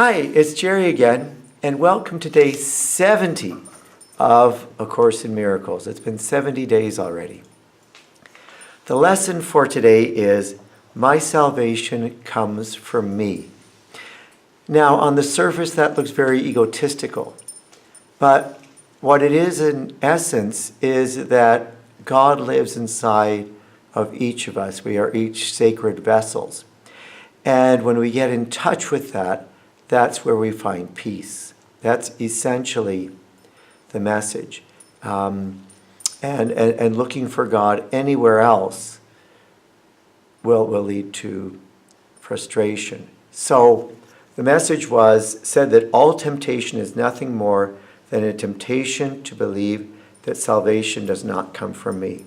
Hi, it's Gerry again, and welcome to day 70 of A Course in Miracles. It's been 70 days already. The lesson for today is, my salvation comes from me. Now, on the surface, that looks very egotistical, but what it is in essence is that God lives inside of each of us. We are each sacred vessels. And when we get in touch with that, that's where we find peace. That's essentially the message. And looking for God anywhere else will lead to frustration. So the message said that all temptation is nothing more than a temptation to believe that salvation does not come from me.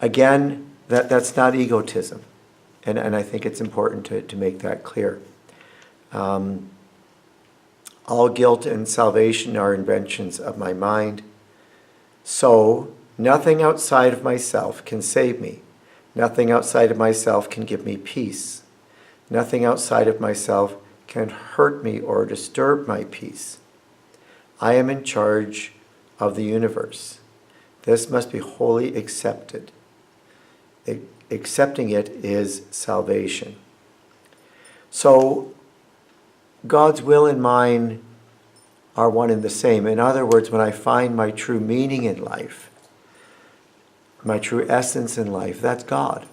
Again, that's not egotism. And I think it's important to make that clear. All guilt and salvation are inventions of my mind. So, nothing outside of myself can save me. Nothing outside of myself can give me peace. Nothing outside of myself can hurt me or disturb my peace. I am in charge of the universe. This must be wholly accepted. Accepting it is salvation. So, God's will and mine are one and the same. In other words, when I find my true meaning in life, my true essence in life, that's God.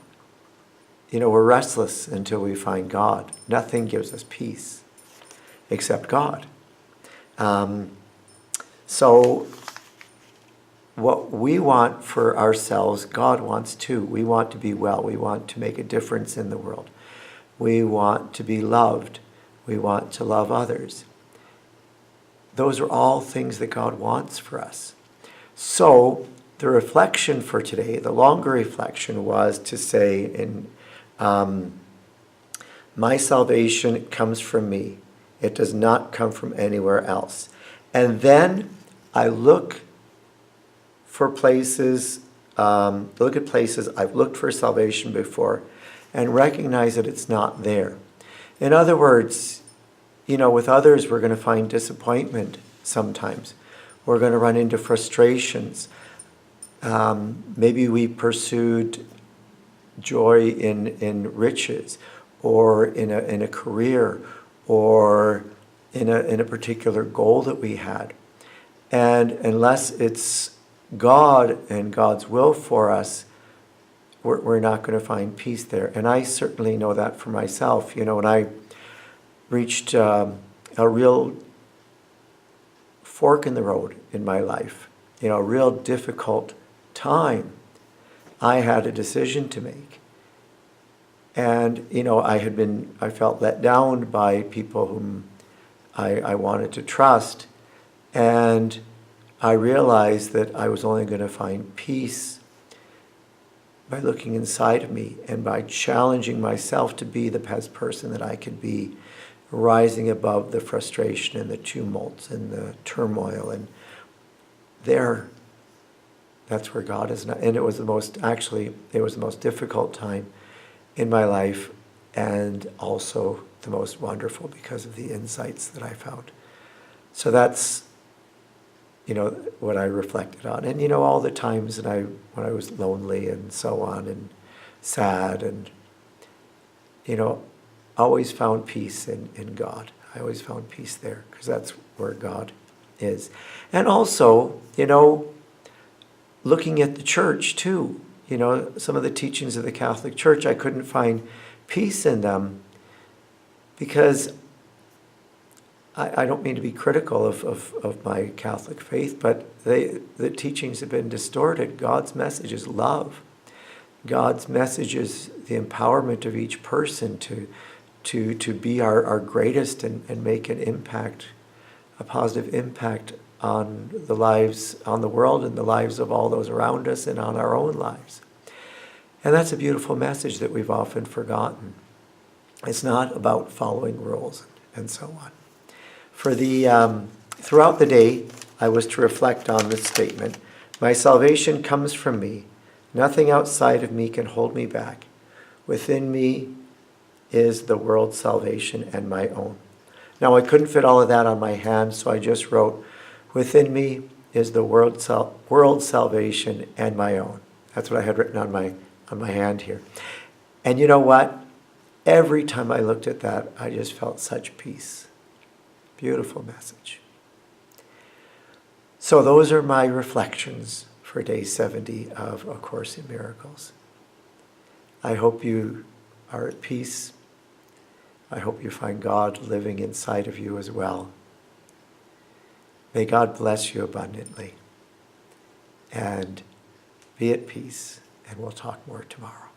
You know, we're restless until we find God. Nothing gives us peace except God. So what we want for ourselves, God wants too. We want to be well. We want to make a difference in the world. We want to be loved. We want to love others. Those are all things that God wants for us. So the reflection for today, the longer reflection, was to say, my salvation comes from me. It does not come from anywhere else. And then I look for places, look at places I've looked for salvation before and recognize that it's not there. In other words, you know, with others, we're going to find disappointment sometimes. We're going to run into frustrations. Maybe we pursued joy in riches, or in a career, or in a particular goal that we had. And unless it's God and God's will for us, we're not going to find peace there. And I certainly know that for myself. You know, when I reached a real fork in the road in my life, you know, a real difficult time, I had a decision to make. And, you know, I felt let down by people whom I wanted to trust. And I realized that I was only going to find peace by looking inside of me and by challenging myself to be the best person that I could be, rising above the frustration and the tumults and the turmoil. And that's where God is. And it was the most difficult time in my life, and also the most wonderful because of the insights that I found. So that's, you know, what I reflected on. And, you know, all the times when I was lonely and so on, and sad, and, you know, always found peace in God. I always found peace there, because that's where God is. And also, you know, looking at the church too, you know, some of the teachings of the Catholic Church, I couldn't find peace in them, because I don't mean to be critical of my Catholic faith, but the teachings have been distorted. God's message is love. God's message is the empowerment of each person to be our greatest and make an impact, a positive impact on the lives, on the world, and the lives of all those around us, and on our own lives. And that's a beautiful message that we've often forgotten. It's not about following rules and so on. Throughout the day, I was to reflect on this statement: my salvation comes from me. Nothing outside of me can hold me back. Within me is the world's salvation and my own. Now, I couldn't fit all of that on my hand, so I just wrote, within me is the world's salvation and my own. That's what I had written on my hand here. And you know what? Every time I looked at that, I just felt such peace. Beautiful message. So those are my reflections for day 70 of A Course in Miracles. I hope you are at peace. I hope you find God living inside of you as well. May God bless you abundantly. And be at peace. And we'll talk more tomorrow.